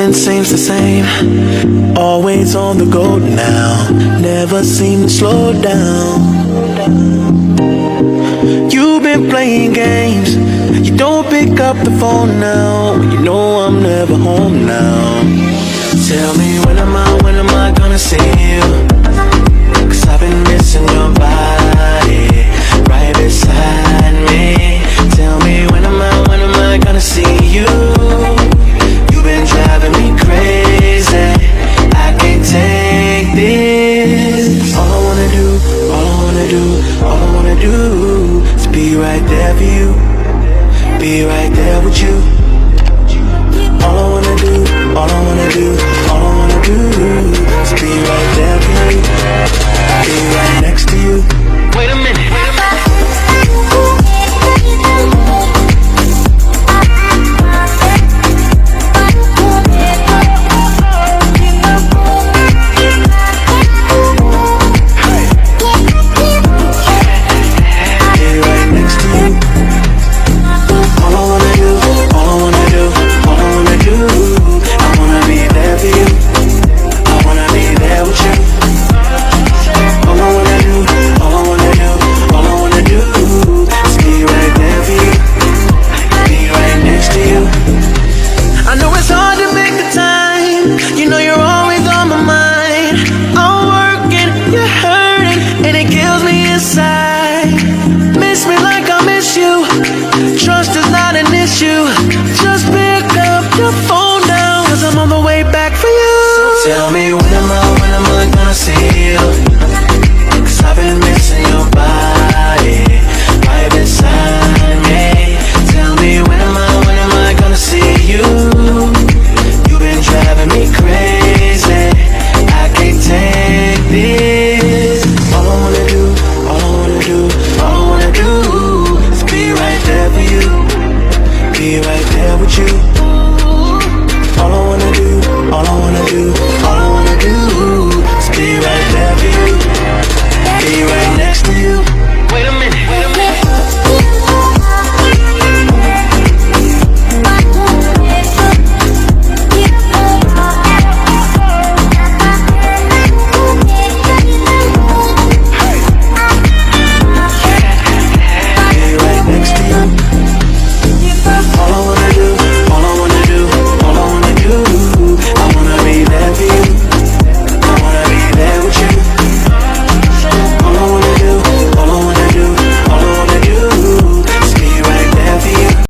nothing seems the same. Always on the go now, never seem to slow down. You've been playing games, you don't pick up the phone now. You know I'm never home now. Tell me when am I gonna see you? 'Cause I've been missing your body right beside me. Tell me when am I gonna see you? You've been driving me crazy, I can't take this. All I wanna do is be right there for you, be right there with you.